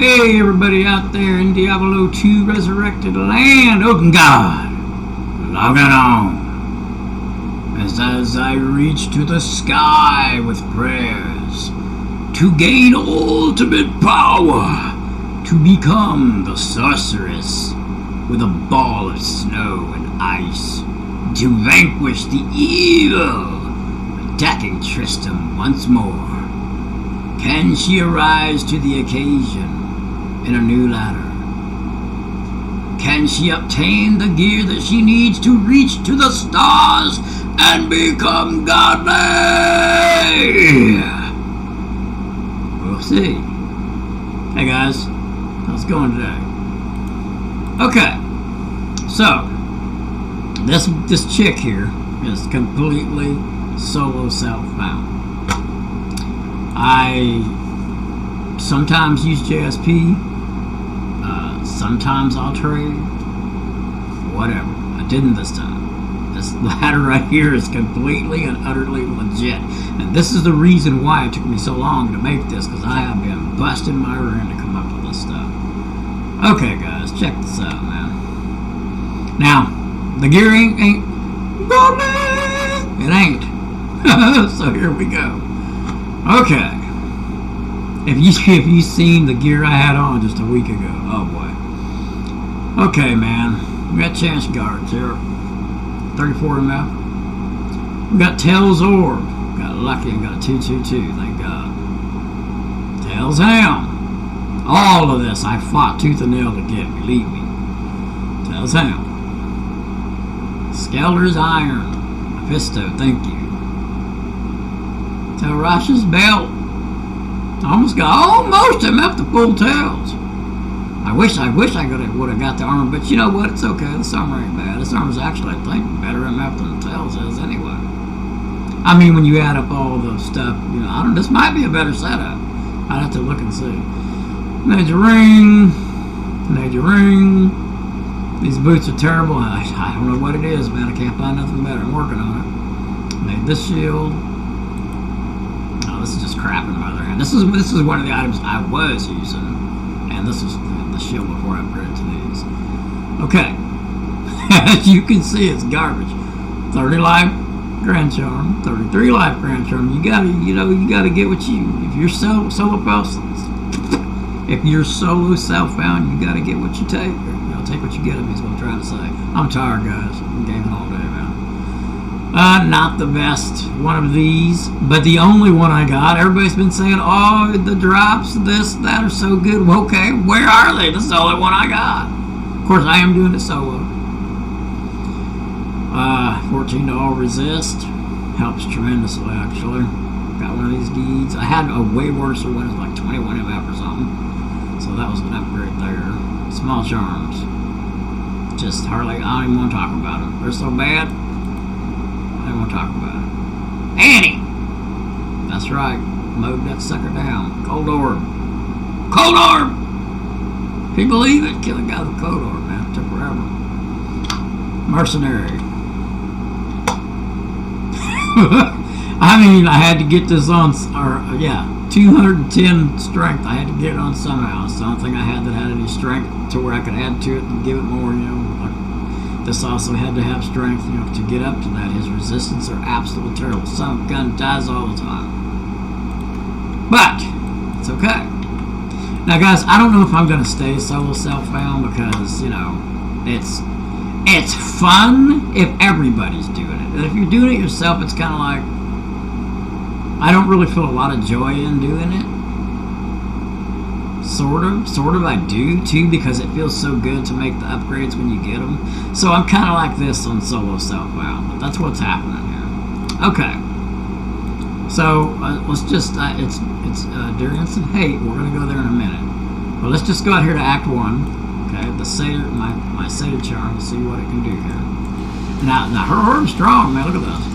Hey, everybody out there in Diablo 2 Resurrected Land. Open God, log it on. As I reach to the sky with prayers to gain ultimate power, to become the sorceress with a ball of snow and ice, to vanquish the evil, attacking Tristram once more. Can she arise to the occasion in a new ladder? Can she obtain the gear that she needs to reach to the stars and become godly? We'll see. Hey guys, how's it going today? Okay, so this chick here is completely solo self-found. I sometimes use JSP, sometimes I'll trade, whatever. I didn't this time. This ladder right here is completely and utterly legit. And this is the reason why it took me so long to make this, because I have been busting my rear end to come up with this stuff. Okay guys, check this out, man. Now, the gear ain't godly. It ain't. So here we go. Okay. If you seen the gear I had on just a week ago, oh boy. Okay, man. We got chance guards here. 34 MF. We got Tails Orb. Got lucky and got a 222, thank God. Tails Ham. All of this I fought tooth and nail to get, believe me. Tails Ham. Skelder's Iron. Mephisto, thank you. Telrash's Belt. Almost MF the full tails. I wish I would have got the armor, but you know what? It's okay. This armor ain't bad. This armor's actually, I think, better MF than the tails is anyway. I mean, when you add up all the stuff, you know, this might be a better setup. I'd have to look and see. Major ring. These boots are terrible. I don't know what it is, man. I can't find nothing better. I'm working on it. Made this shield. This is just crap in my other hand. This is one of the items I was using, and this is the shield before I upgraded to these. Okay, as you can see, it's garbage. 30 life Grand Charm, 33 life Grand Charm. You gotta get what you. If you're solo self-found, you gotta get what you take. Or, take what you get. Is what I'm trying to say. I'm tired, guys. I'm gaming all day, man. Not the best one of these, but the only one I got. Everybody's been saying, oh, the drops, this, that are so good. Well, okay, where are they? This is the only one I got. Of course, I am doing it solo. 14 to all resist. Helps tremendously, actually. Got one of these deeds. I had a way worse one. It was like 21 MF or something. So that was an upgrade there. Small charms. Just hardly, I don't even want to talk about them. They're so bad. I don't want to talk about it. Annie! That's right. Mowed that sucker down. Cold Orb. Cold Orb! If you believe it, kill a guy with Cold Orb, man. It took forever. Mercenary. I mean, I had to get this on, 210 strength. I had to get it on somehow. It's the only thing I had that had any strength to where I could add to it and give it more, This also had to have strength, to get up to that. His resistance are absolutely terrible. Son of a gun dies all the time. But, it's okay. Now guys, I don't know if I'm going to stay solo self-found because, it's fun if everybody's doing it. And if you're doing it yourself, it's kind of like, I don't really feel a lot of joy in doing it. Sort of I do too, because it feels so good to make the upgrades when you get them. So I'm kind of like this on solo self-found, but that's what's happening here. Okay, so let's just it's Endurance and Hate. We're gonna go there in a minute, but let's just go out here to Act 1. Okay, the Sunder, my Sunder Charms, see what it can do here. Now her orb's strong, man. Look at this.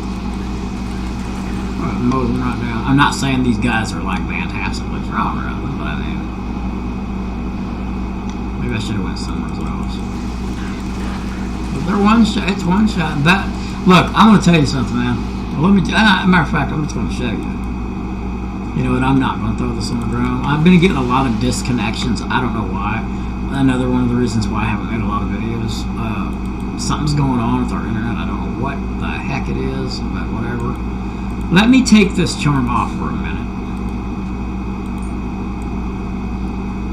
Mows them right down. I'm not saying these guys are like fantastically strong or nothing, but I mean. Maybe I should have went somewhere else. But they're one shot. It's one shot. Look, I'm going to tell you something, man. Well, matter of fact, I'm just going to show you. You know what? I'm not going to throw this on the ground. I've been getting a lot of disconnections. I don't know why. Another one of the reasons why I haven't made a lot of videos. Something's going on with our internet. I don't know what the heck it is, but whatever. Let me take this charm off for a minute.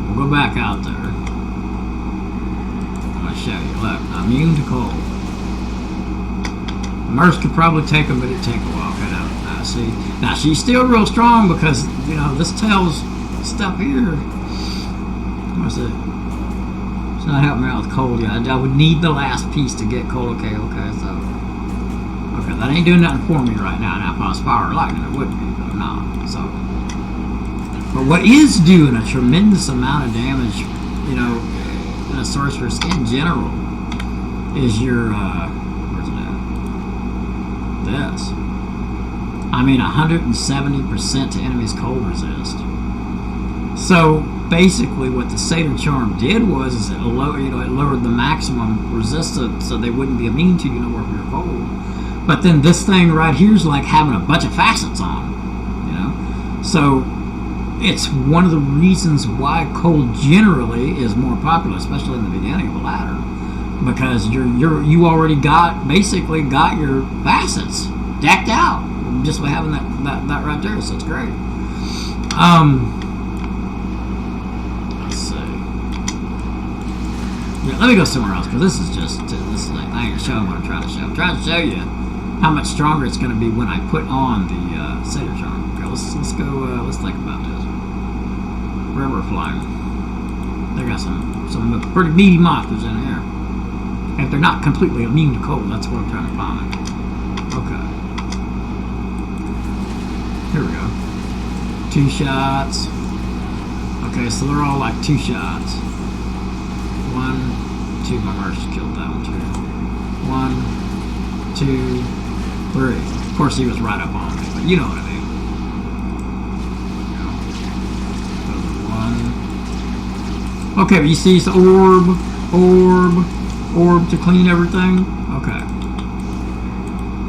We'll go back out there. I'm going to show you. Look, immune to cold. Merce could probably take them, but it'd take a while. Okay, now, see. Now, she's still real strong because, you know, this tells stuff here. What's it? It's not helping me out with cold yet. I would need the last piece to get cold. Okay, so. Okay, that ain't doing nothing for me right now. Now, if I was fire or lightning, it would be, but I'm not. So. But what is doing a tremendous amount of damage, you know, in a sorceress in general, is your, where's it at? This. I mean, 170% to enemies cold resist. So basically, what the Sunder Charm did was it lowered the maximum resistance, so they wouldn't be immune to, you know, if you're cold. But then this thing right here is like having a bunch of facets on, you know. So it's one of the reasons why cold generally is more popular, especially in the beginning of a ladder, because you already basically got your facets decked out just by having that right there. So it's great. Let's see. Yeah, let me go somewhere else because this is like, I ain't showing what I'm trying to show. I'm trying to show you how much stronger it's going to be when I put on the Sunder Charm. Okay, let's go. Let's think about this. River flying. They got some pretty meaty monsters in here. If they're not completely immune to cold, that's what I'm trying to find. Okay. Here we go. 2 shots. Okay, so they're all like 2 shots. 1, 2. My Merch killed that one too. 1, 2, 3. Of course, he was right up on me, but you know what I mean. Okay, but you see it's orb to clean everything. Okay.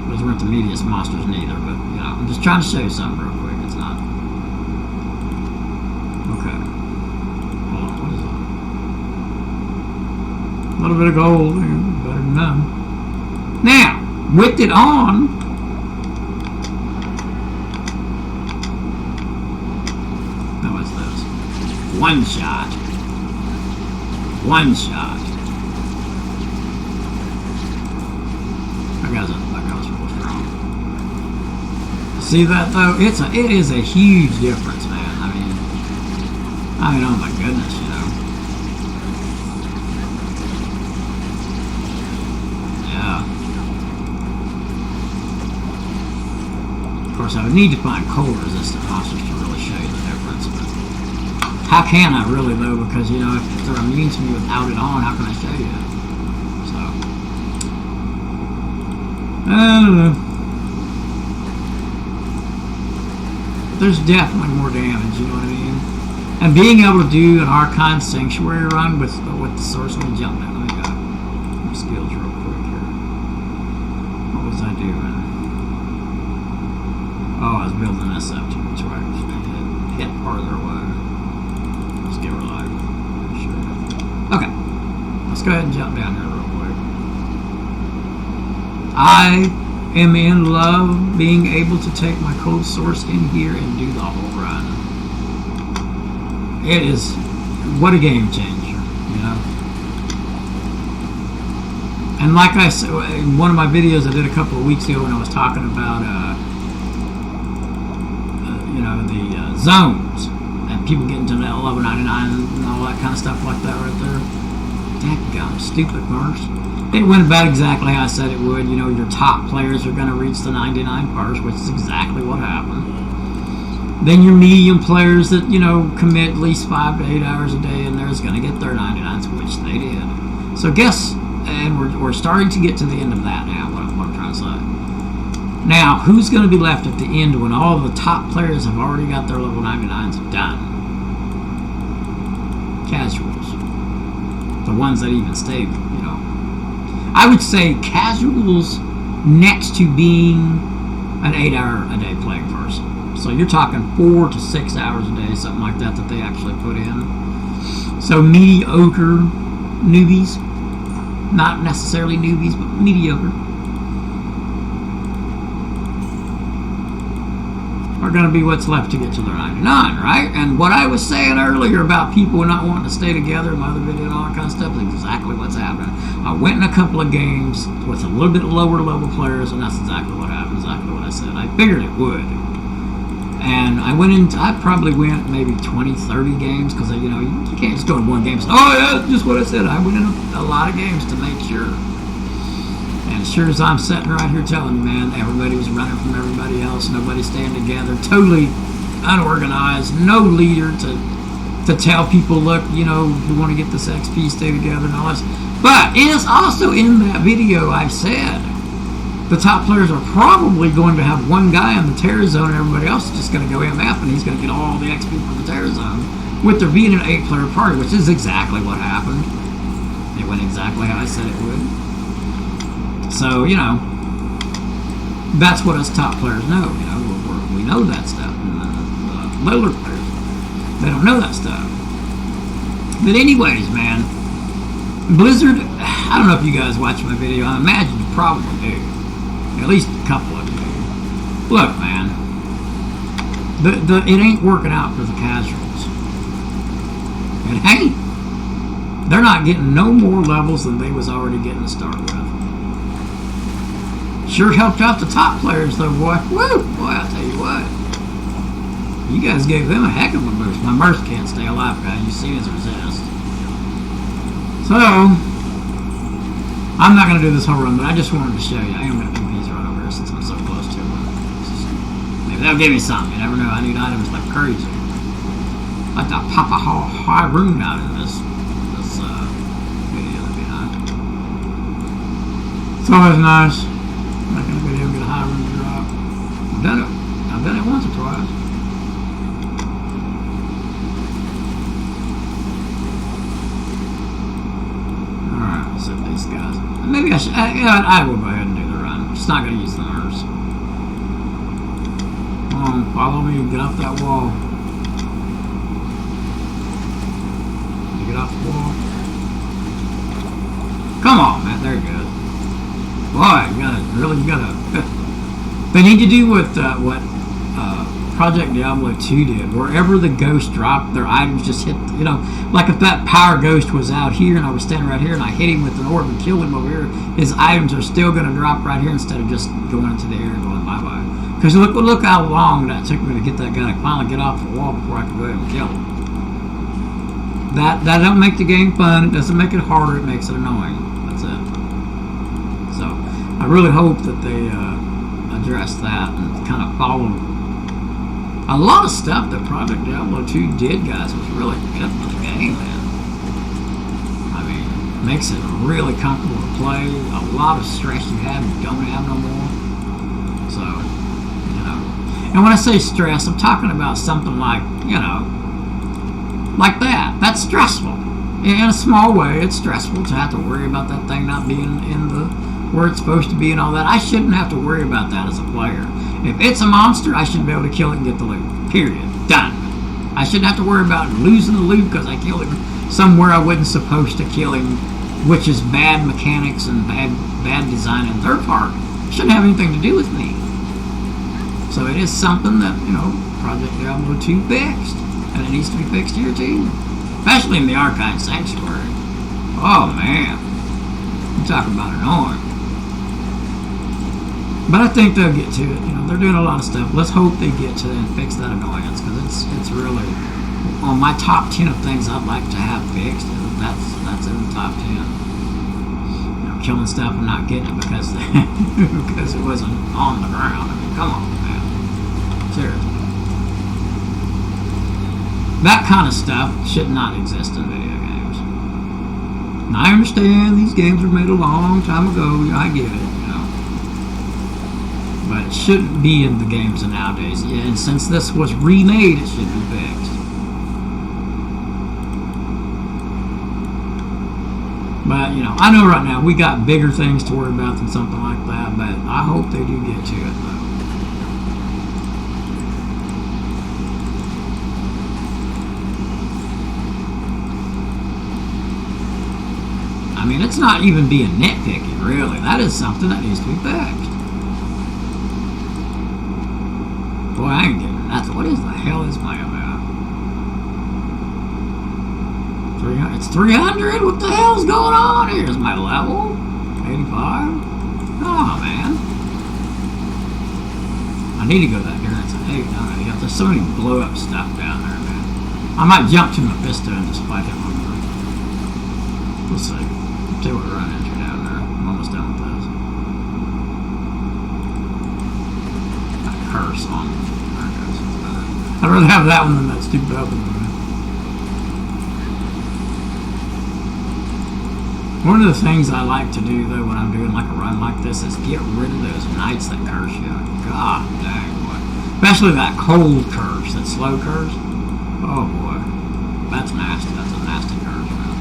Those weren't the meatiest monsters neither, but you know, I'm just trying to show you something real quick. It's not. Okay. Hold on, what is that? A little bit of gold, better than none. Now, with it on, now what's this? 1 shot. 1 shot. That guy's real strong. See that though? It is a huge difference, man. I mean, oh my goodness, you know. Yeah. Of course, I would need to find cold resistant monsters to really show you the difference, but how can I really though? Because you know, if they're immune to me without it on, how can I show you? So I don't know. But there's definitely more damage. You know what I mean? And being able to do an Archon Sanctuary run with the source, let me jump down. Let me go. My skills real quick here. What was I doing? Oh, I was building this up too much. Right, hit farther away. Okay, let's go ahead and jump down here real quick. I am in love being able to take my cold source in here and do the whole run. It is, what a game changer, you know. And like I said, in one of my videos I did a couple of weeks ago when I was talking about, you know, the zones. And people getting to that 1199 and all that kind of stuff like that right there. Dadgum, stupid Merce. It went about exactly how I said it would. You know, your top players are going to reach the 99 first, which is exactly what happened. Then your medium players that, you know, commit at least 5 to 8 hours a day in there is going to get their 99s, which they did. So guess, and we're starting to get to the end of that now, what I'm trying to say. Now, who's going to be left at the end when all the top players have already got their level 99s done? Casuals. The ones that even stayed, you know. I would say casuals next to being an 8 hour a day playing person. So you're talking 4 to 6 hours a day, something like that, that they actually put in. So mediocre newbies, not necessarily newbies, but mediocre, are going to be what's left to get to their 99, right? And what I was saying earlier about people not wanting to stay together, my other video and all that kind of stuff, is exactly what's happening. I went in a couple of games with a little bit lower level players, and that's exactly what happened, exactly what I said. I figured it would. And I probably went maybe 20, 30 games, because, you know, you can't just go in one game and say, oh, yeah, that's just what I said. I went in a lot of games to make sure. And sure as I'm sitting right here telling you, man, everybody was running from everybody else, nobody staying together, totally unorganized, no leader to tell people, look, you know, we want to get this XP, stay together and all this. But it is also in that video I've said the top players are probably going to have one guy in the terror zone and everybody else is just going to go MF and he's going to get all the XP from the terror zone, with there being an 8-player party, which is exactly what happened. It went exactly how I said it would. So, you know, that's what us top players know. You know, we know that stuff. And the lower players, they don't know that stuff. But anyways, man, Blizzard, I don't know if you guys watch my video. I imagine you probably do. At least a couple of you do. Look, man, it ain't working out for the casuals. It ain't. They're not getting no more levels than they was already getting to start with. Sure helped out the top players, though, boy. Woo! Boy, I'll tell you what. You guys gave them a heck of a boost. My Merc can't stay alive, guys. You see his resist. So, I'm not going to do this whole run, but I just wanted to show you. I am going to do these right over here since I'm so close to them. Maybe that'll give me something. You never know. I need items like crazy. Like that Papa High Rune out in this video. That'd be nice. It's always nice. Making a video, get a high room drop. I've done it. I've done it once or twice. Alright, let's hit these guys. Maybe I should. I will go ahead and do the run. I'm just not going to use the nerves. Come on, follow me and get off that wall. Get off the wall. Come on, man. There you go. Boy, you gotta. They need to do what Project Diablo 2 did. Wherever the ghost dropped, their items just hit. You know, like if that power ghost was out here and I was standing right here and I hit him with an orb and killed him over here, his items are still gonna drop right here instead of just going into the air and going bye bye. Because look how long that took me to get that guy to finally get off the wall before I could go ahead and kill him. That don't make the game fun. It doesn't make it harder. It makes it annoying. That's it. So I really hope that they address that and kind of follow a lot of stuff that Project Diablo 2 did, guys, was really good for the game, man. I mean, it makes it really comfortable to play. A lot of stress you have, you don't have no more. So, you know. And when I say stress, I'm talking about something like, you know, like that. That's stressful. In a small way, it's stressful to have to worry about that thing not being in the where it's supposed to be and all that. I shouldn't have to worry about that as a player. If it's a monster, I should be able to kill it and get the loot. Period. Done. I shouldn't have to worry about losing the loot because I killed him somewhere I wasn't supposed to kill him, which is bad mechanics and bad design on their part. It shouldn't have anything to do with me. So it is something that, you know, Project Diablo 2 fixed. And it needs to be fixed here too. Especially in the Archive Sanctuary. Oh man. I'm talking about annoying. But I think they'll get to it. You know, they're doing a lot of stuff. Let's hope they get to it and fix that annoyance, because it's really on my top 10 of things I'd like to have fixed. That's in the top 10. You know, killing stuff and not getting it because because it wasn't on the ground. I mean, come on, man. Seriously. That kind of stuff should not exist in video games. And I understand these games were made a long time ago. I get it. But it shouldn't be in the games of nowadays. Yeah, and since this was remade, it should be fixed. But, you know, I know right now we got bigger things to worry about than something like that, but I hope they do get to it, though. I mean, it's not even being nitpicky, really. That is something that needs to be fixed. Boy, I ain't getting nothing. What is the hell is my about? 300. It's 300? What the hell's going on here? Is my level 85? Oh, man. I need to go that direction. Hey, no, there's so many blow up stuff down there, man. I might jump to Mephisto and just fight him on there. We'll see. See what we run into down there. I'm almost done with this. That curse on. There it goes. I'd rather have that one than that stupid other one. One of the things I like to do, though, when I'm doing like a run like this is get rid of those knights that curse you. God dang, boy. Especially that cold curse, that slow curse. Oh, boy. That's nasty. That's a nasty curse, man.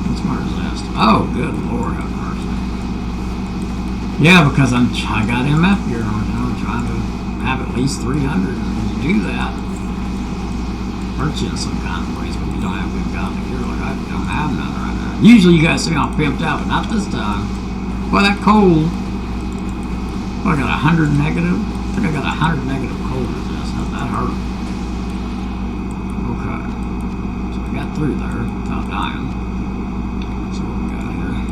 What's my resist? Oh, good Lord, have mercy. Yeah, because I got MF gear on, I'm trying to have at least 300. Do that. Hurt you in some kind of ways, but you don't have good gun. If you're like, I don't have none right now. Usually you guys see me all pimped out, but not this time. Boy, that cold. Well, I got 100 negative. I think I got 100 negative cold resist. That hurt. Okay. So we got through there without dying. So what we got here?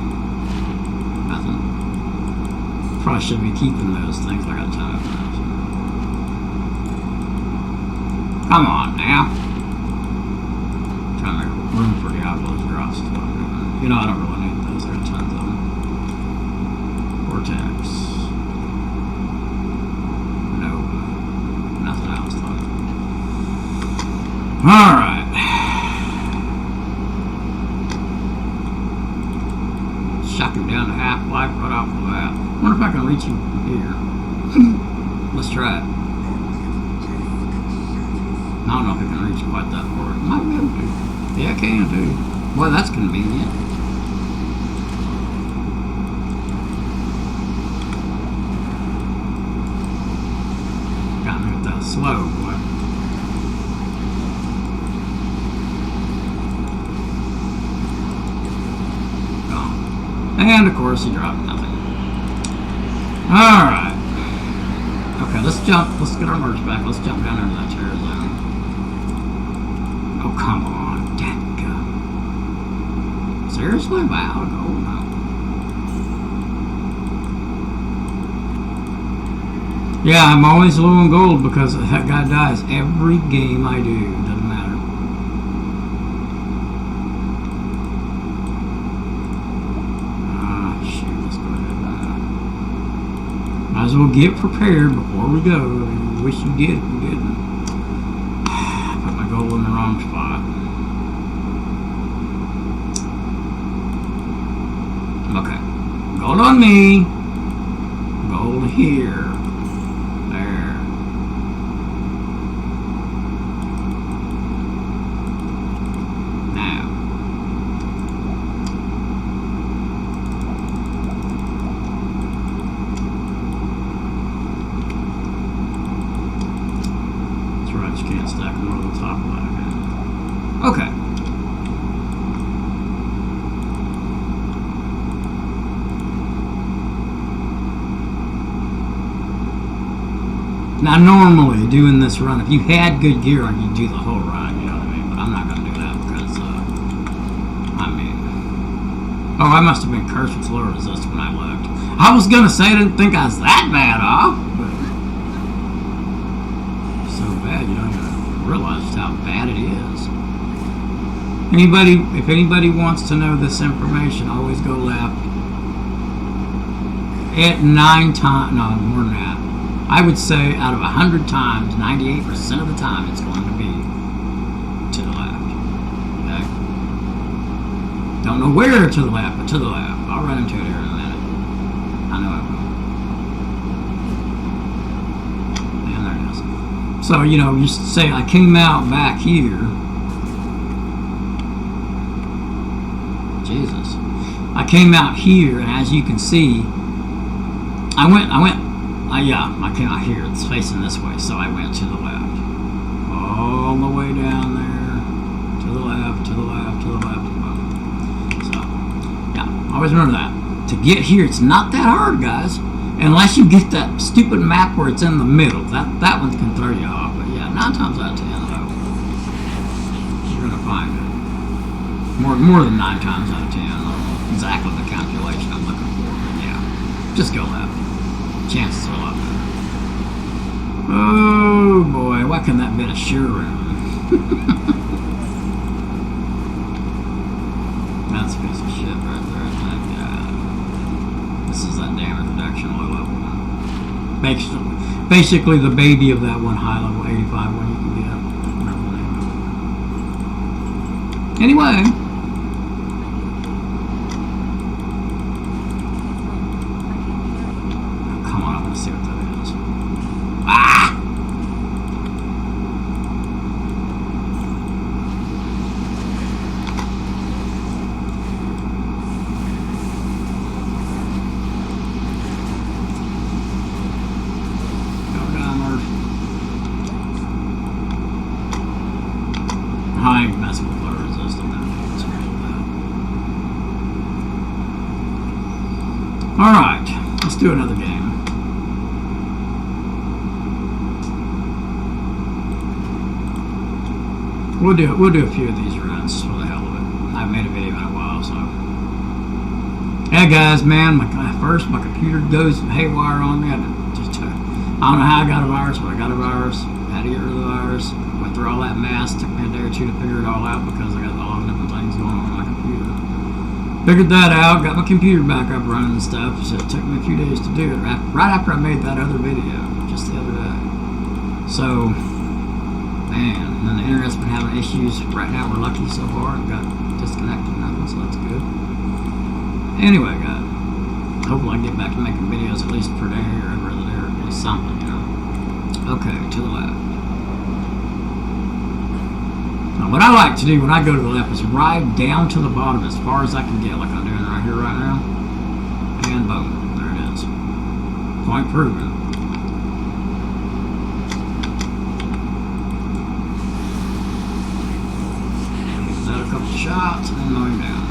Nothing. Probably should be keeping those things. I got time for those. Come on now. Trying to make room for Diablo's drops. You know, I don't really need those. There are tons of them. Vortex. No. Nothing else, though. Alright. Shock him down to half life right off the bat. Wonder if I can reach him from here. Let's try it. I don't know if I can reach quite that far. Might be able to. Yeah, I can too. Boy, that's convenient. Got me with that slow, boy. Gone. And of course, he dropped nothing. Alright. Okay, let's jump. Let's get our merch back. Let's jump down into that terror zone. Oh, come on. Dadgum. Seriously? Wow. No, no. Yeah, I'm always low on gold because that guy dies every game I do. Doesn't matter. Ah, shoot. Let's go ahead. Might as well get prepared before we go. I wish you did. You didn't. Put my gold in the wrong spot. Okay. Gold on me. Gold here. There. Now. That's right, you can't stack more to the top of that again. Okay. Now, normally, doing this run, if you had good gear on, you'd do the whole run, you know what I mean? But I'm not going to do that because, I mean... Oh, I must have been cursed with low resist when I looked. I was going to say I didn't think I was that bad off, but... So bad, you don't even realize just how bad it is. If anybody wants to know this information, always go left. At 9 times... No, more than that. I would say out of 100 times, 98% of the time, it's going to be to the left. Okay? Don't know where to the left, but to the left. I'll run into it here in a minute. I know I will. And there it is. So, you know, you say I came out back here. Jesus. I came out here, and as you can see, I went Yeah, I cannot hear. It's facing this way, so I went to the left. All the way down there. To the left, to the left, to the left. So, yeah, always remember that. To get here, it's not that hard, guys. Unless you get that stupid map where it's in the middle. That one can throw you off. But yeah, 9 times out of 10, though, you're going to find it. More than 9 times out of 10. I don't know exactly the calculation I'm looking for. But yeah, just go left. Chances are a lot better. Oh boy, why couldn't that been a sure round? That's a piece of shit right there. This is that damage reduction low level one. Basically the baby of that one high level 85 one you can get. Whatever the name of it. Anyway. Come on, I want to see what that is. Ah! I ain't messing with low resistant now. Alright, let's do another game. We'll do a few of these runs for the hell of it. I haven't made a video in a while, so. Yeah, guys, man, my computer goes haywire on me. I don't know how I got a virus, but I got a virus. Had to get rid of the virus. Went through all that mess. Took me a day or two to figure it all out because I got a lot of different things going on my computer. Figured that out. Got my computer back up running and stuff. So it took me a few days to do it. Right after I made that other video, just the other day. So, man, and then the internet's been having issues. Right now we're lucky so far. It got disconnected and nothing, so that's good. Anyway, guys, hopefully I can get back to making videos at least per day or every other day or at least something, you know. Okay, to the left. Now, what I like to do when I go to the left is ride down to the bottom as far as I can get, like I'm doing right here right now. And boom, there it is. Point proven. Give that a couple shots and then mow him down.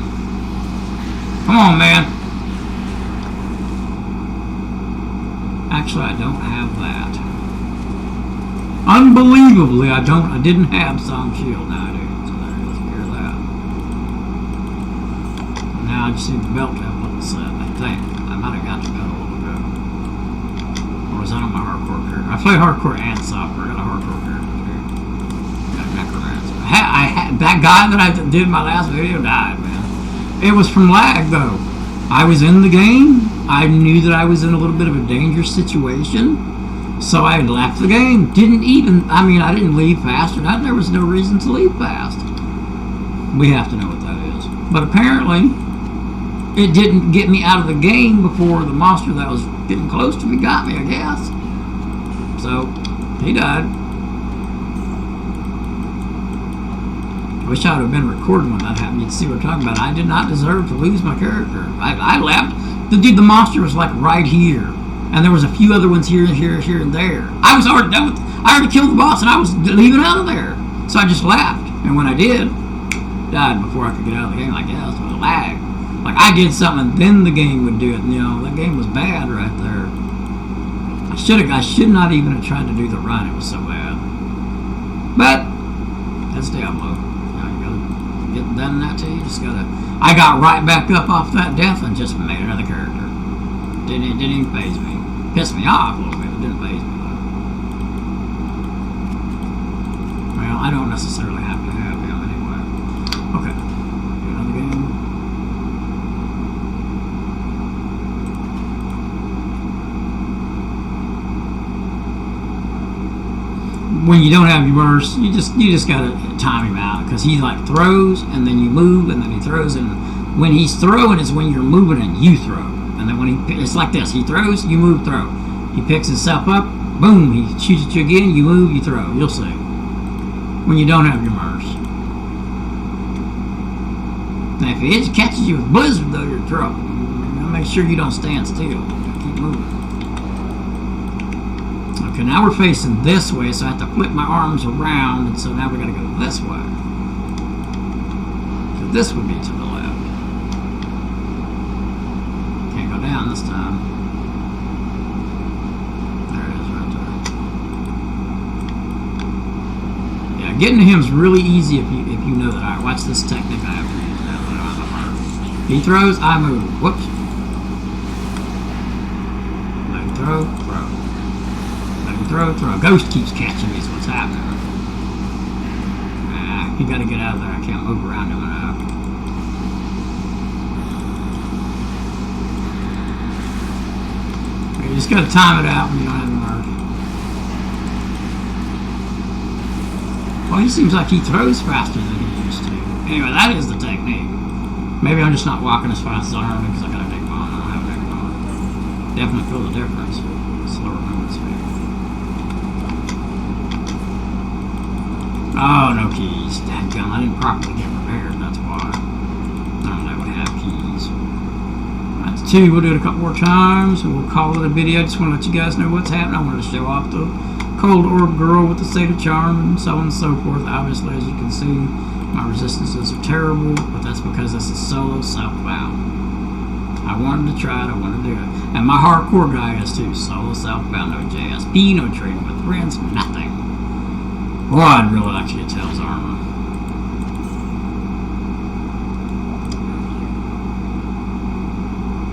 Come on, man. Actually, I don't have that. Unbelievably, I didn't have some shield. Now I do. So there, let's clear that. Now I just need the belt to have a little set, I think. I might have got the belt a little ago. Or was that on my hardcore character? I play hardcore and soccer. I got a hardcore character too. Got necromancer. That guy that I did my last video died, man. It was from lag, though. I was in the game. I knew that I was in a little bit of a dangerous situation. So I left the game. I didn't leave fast or not. There was no reason to leave fast. We have to know what that is. But apparently, it didn't get me out of the game before the monster that was getting close to me got me, I guess. So, he died. I wish I would have been recording when that happened. You'd see what I'm talking about. I did not deserve to lose my character. I left. The monster was like right here. And there was a few other ones here and here and there. I was already done with. I already killed the boss, and I was leaving out of there. So I just left. And when I did, died before I could get out of the game. I guess with a lag. Like I did something, then the game would do it. You know, that game was bad right there. I should not even have tried to do the run. It was so bad. But that's Diablo. You gotta get done that too. You just gotta. I got right back up off that death and just made another character. Didn't even faze me. Pissed me off a little bit, but didn't faze me though. Well, I don't necessarily have to have him anyway. Okay. Do another game. When you don't have your burst, you just gotta time him out because he like throws and then you move and then he throws, and when he's throwing is when you're moving and you throw. And then when it's like this, he throws, you move, throw. He picks himself up, boom, he shoots at you again, you move, you throw. You'll see. When you don't have your mercs. Now if he catches you with blizzard though, you're in trouble. Make sure you don't stand still. Keep moving. Okay, now we're facing this way, so I have to flip my arms around, and so now we gotta go this way. So this would be to the left. Can't go down this time. There it is right there. Yeah, getting to him is really easy if you know that. Alright, watch this technique I have to use now. He throws, I move. Whoops. Let him throw, throw. Let him throw, throw. Ghost keeps catching me is what's happening. You gotta get out of there. I can't move around him enough. You just gotta time it out when you don't have the nerve. Well, he seems like he throws faster than he used to. Anyway, that is the technique. Maybe I'm just not walking as fast as I am because I got a big bone. I don't have a big bone. Definitely feel the difference. Slower movement speed. Oh, no keys. Dadgum, I didn't properly get prepared, that's why. I don't know, we have keys. That's 2, we'll do it a couple more times, and we'll call it a video. Just want to let you guys know what's happening. I wanted to show off the Cold Orb Girl with the Sunder Charms, and so on and so forth. Obviously, as you can see, my resistances are terrible, but that's because this is solo southbound. I wanted to try it, I wanted to do it. And my hardcore guy is too. Solo southbound, no JSP, no trading with friends, nothing. Boy, I'd really like to get Tails armor.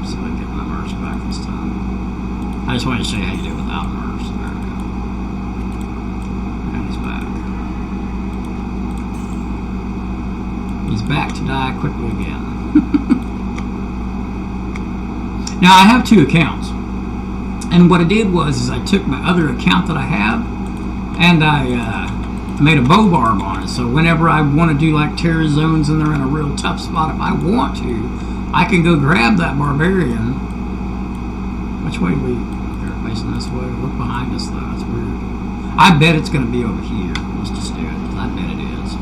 See if I can get my merch back this time. I just wanted to show you how you do it without merch. There we go. And he's back. He's back to die quickly again. Now, I have 2 accounts. And what I did was I took my other account that I have, and I made a bow barb on it, so whenever I want to do like terror zones and they're in a real tough spot, if I want to, I can go grab that barbarian. Which way they're facing this way? Look behind us though, that's weird. I bet it's going to be over here. Let's just do it, because I bet it is.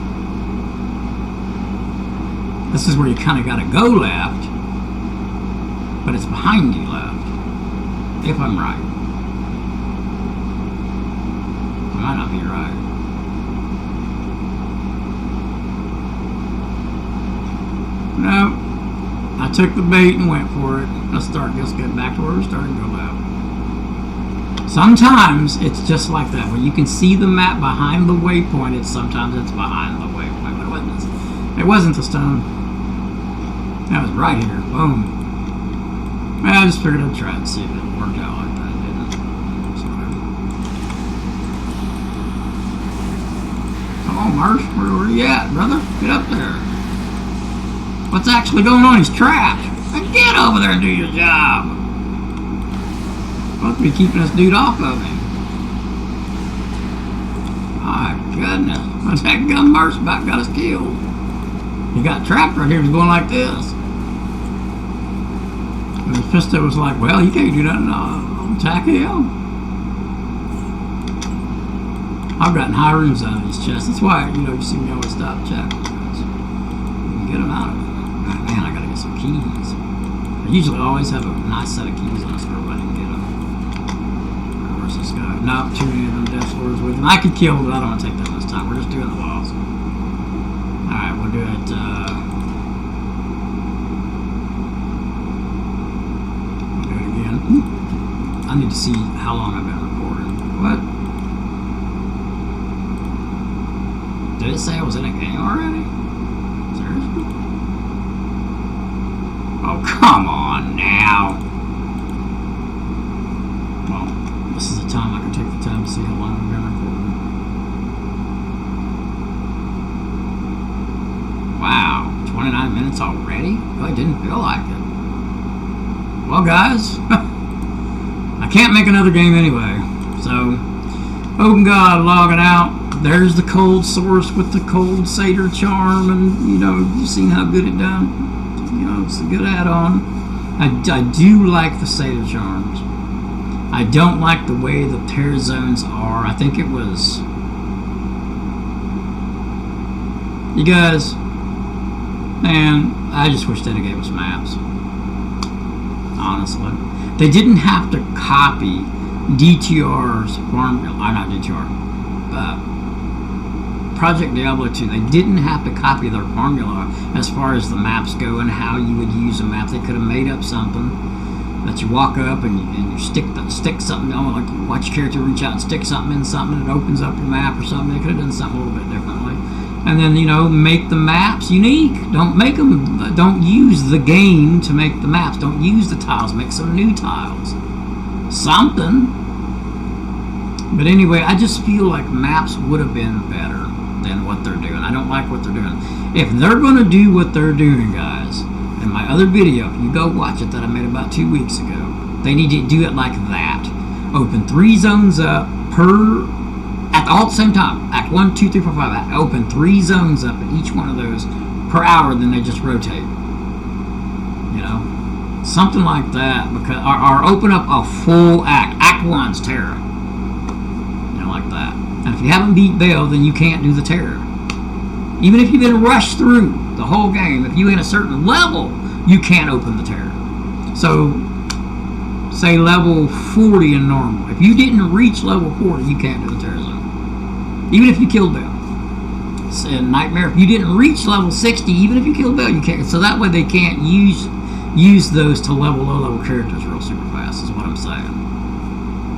This is where you kind of got to go left, but it's behind you left, if I'm right. I might not be right. No, I took the bait and went for it. Let's get back to where we're starting to go left. Sometimes it's just like that. When you can see the map behind the waypoint, sometimes it's behind the waypoint. But it wasn't the stone. That was right here. Boom. I just figured I'd try and see if it worked out like that, didn't it? Come on, Marsh. Where are you at, brother? Get up there. What's actually going on? He's trapped. Get over there and do your job. Supposed to be keeping this dude off of him. My goodness. What's that gun Marsh about got us killed? He got trapped right here. He was going like this. And the Fisto was like, well, you can't do nothing. I'll attack him. I've gotten high rooms out of these chests. That's why, you see me always stop checking. Get them out of it. Man, I gotta get some keys. I usually always have a nice set of keys on us for I can get them. Where's this guy? Nope, too many of them Death Lords with him. I could kill, but I don't want to take them this time. We're just doing the walls. Alright, we'll do it, we'll do it again. I need to see how long I've been recording. What? Did it say I was in a game already? Seriously? Oh, come on now. Well, this is the time I can take the time to see how long I've been recording. Wow, 29 minutes already? Really didn't feel like it. Well, guys, I can't make another game anyway. So, Open God, logging out. There's the cold source with the cold Sunder Charm, and you've seen how good it done. It's a good add-on. I do like the Sunder Charms. I don't like the way the tear zones are. I think it was... You guys, man, I just wish they'd have gave us maps. Honestly. They didn't have to copy DTR's formula, not DTR, Project Diablo 2, they didn't have to copy their formula as far as the maps go and how you would use a map. They could have made up something that you walk up and you stick something on, like you watch your character reach out and stick something in something and it opens up your map or something. They could have done something a little bit differently. And then, make the maps unique. Don't use the game to make the maps. Don't use the tiles. Make some new tiles. Something. But anyway, I just feel like maps would have been better than what they're doing. I don't like what they're doing. If they're going to do what they're doing, guys, in my other video, if you go watch it that I made about 2 weeks ago, they need to do it like that. Open 3 zones up at all at the same time. Act 1, 2, 3, 4, 5. Open 3 zones up at each one of those per hour, then they just rotate. Something like that. Because or open up a full act. Act 1's Terra. Like that. And if you haven't beat Bell, then you can't do the Terror. Even if you've been rushed through the whole game, if you're in a certain level, you can't open the Terror. So, say level 40 in normal. If you didn't reach level 40, you can't do the Terror Zone. Even if you killed Bell. In Nightmare, if you didn't reach level 60, even if you killed Bell, you can't. So that way they can't use those to level low-level characters real super fast, is what I'm saying.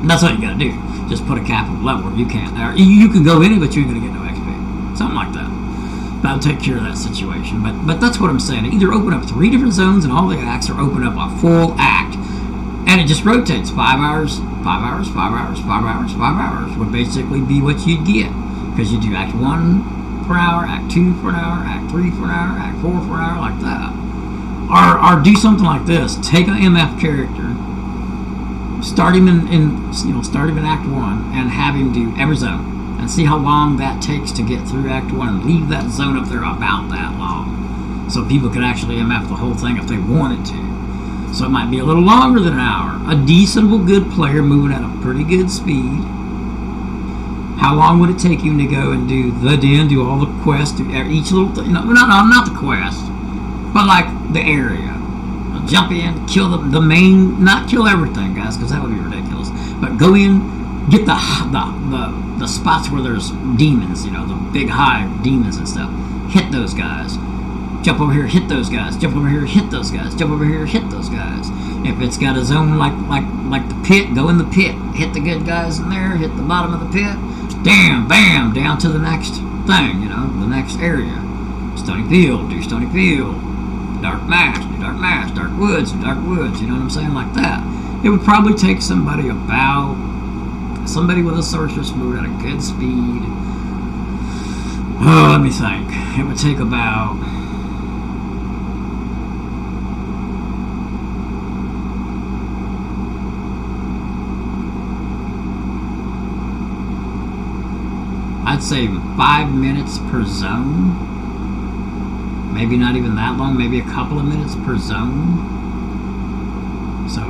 And that's what you gotta do. Just put a cap of level. You can't. You can go in it, but you ain't gonna get no XP. Something like that. That'll take care of that situation. But that's what I'm saying. Either open up 3 different zones and all the acts, or open up a full act, and it just rotates 5 hours, 5 hours, 5 hours, 5 hours, 5 hours would basically be what you'd get, because you do Act 1 for an hour, Act 2 for an hour, Act 3 for an hour, Act 4 for an hour, like that. Or do something like this. Take an MF character. Start him start him in Act 1 and have him do every zone and see how long that takes to get through Act 1 and leave that zone up there about that long, so people could actually MF the whole thing if they wanted to. So it might be a little longer than an hour. A decent, good player moving at a pretty good speed. How long would it take him to go and do the den, do all the quests, do each little thing? Not the quest, but like the area. Jump in, kill the main, not kill everything, guys, because that would be ridiculous. But go in, get the spots where there's demons, the big hive demons and stuff. Hit those guys. Jump over here, hit those guys. Jump over here, hit those guys. Jump over here, hit those guys. If it's got a zone like the pit, go in the pit. Hit the good guys in there. Hit the bottom of the pit. Bam, bam, down to the next thing, the next area. Stony Field, do Stony Field. Dark Mash, do Dark Mash. Dark Woods, do Dark Woods. You know what I'm saying? Like that. It would probably take somebody with a sorceress move at a good speed. Oh, let me think. It would take about... I'd say 5 minutes per zone. Maybe not even that long. Maybe a couple of minutes per zone. So...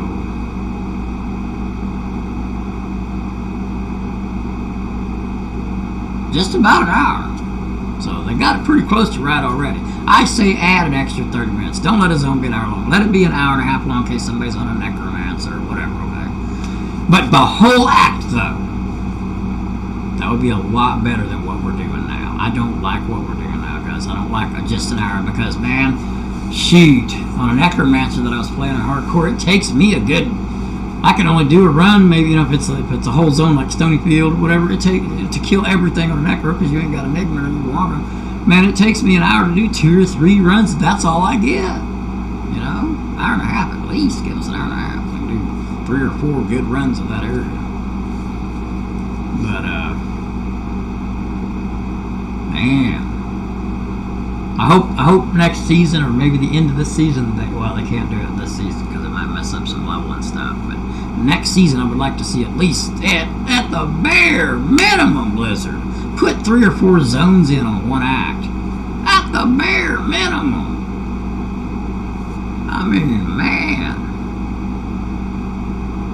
just about an hour. So they got it pretty close to right already. I say add an extra 30 minutes. Don't let a zone be an hour long. Let it be an hour and a half long in case somebody's on a necromancer or whatever, okay? But the whole act, though, that would be a lot better than what we're doing now. I don't like what we're doing now, guys. I don't like just an hour because, man, shoot, on a necromancer that I was playing in hardcore, it takes me a good... I can only do a run, maybe, if it's a whole zone like Stony Field or whatever it takes to kill everything on a necro because you ain't got Enigma or you want to. Man, it takes me an hour to do 2 or 3 runs. That's all I get. Hour and a half at least. Give us an hour and a half. We can do 3 or 4 good runs of that area. But, man, I hope next season or maybe the end of this season they can't do it this season because it might mess up some level and stuff. But next season I would like to see at least at the bare minimum, Blizzard, put 3 or 4 zones in on one act. At the bare minimum. I mean, man,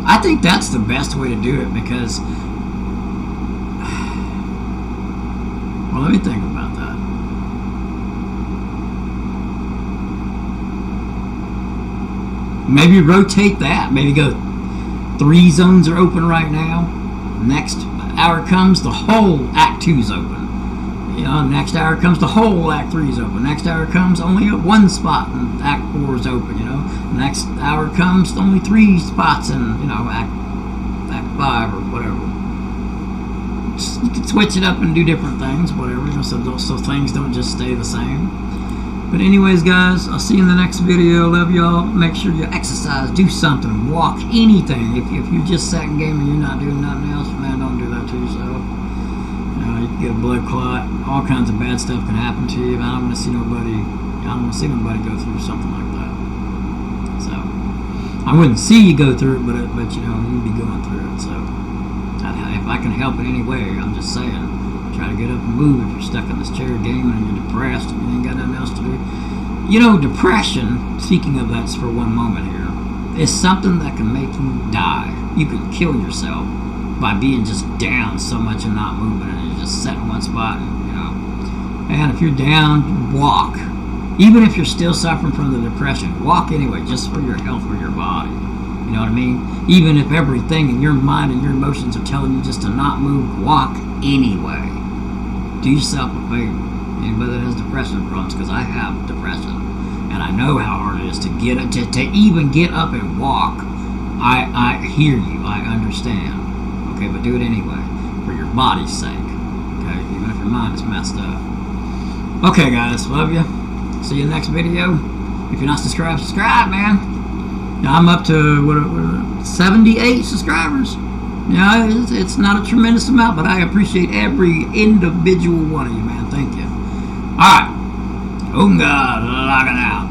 I think that's the best way to do it because, well, let me think about that. Maybe rotate that. Maybe go 3 zones are open right now. Next hour comes, the whole Act 2 is open. You know, next hour comes, the whole Act 3 is open. Next hour comes, only one spot in Act 4 is open, you know. Next hour comes, only 3 spots in, you know, Act 5 or whatever. You can switch it up and do different things, whatever, you know, so things don't just stay the same. But anyways, guys, I'll see you in the next video. Love y'all. Make sure you exercise, do something, walk, anything. If you just sat in game and you're not doing nothing else, man, don't do that to yourself. You can get a blood clot. All kinds of bad stuff can happen to you. I don't want to see nobody go through something like that. So I wouldn't see you go through it, but you know, you'd be going through it. So if I can help in any way, I'm just saying, try to get up and move. If you're stuck in this chair gaming and you're depressed and you ain't got nothing else to do, you know, depression. Speaking of that, for one moment here, is something that can make you die. You can kill yourself by being just down so much and not moving, and you just sit in one spot, and, you know. And if you're down, walk. Even if you're still suffering from the depression, walk anyway, just for your health, for your body. You know what I mean? Even if everything in your mind and your emotions are telling you just to not move, walk anyway. Do yourself a favor. Anybody that has depression problems, because I have depression, and I know how hard it is to get to even get up and walk. I hear you. I understand. Okay, but do it anyway, for your body's sake. Okay, even if your mind is messed up. Okay, guys, love you. See you in the next video. If you're not subscribed, subscribe, man. Now, I'm up to what 78 subscribers. Yeah, it's not a tremendous amount, but I appreciate every individual one of you, man. Thank you. All right. Oh God, lock it out.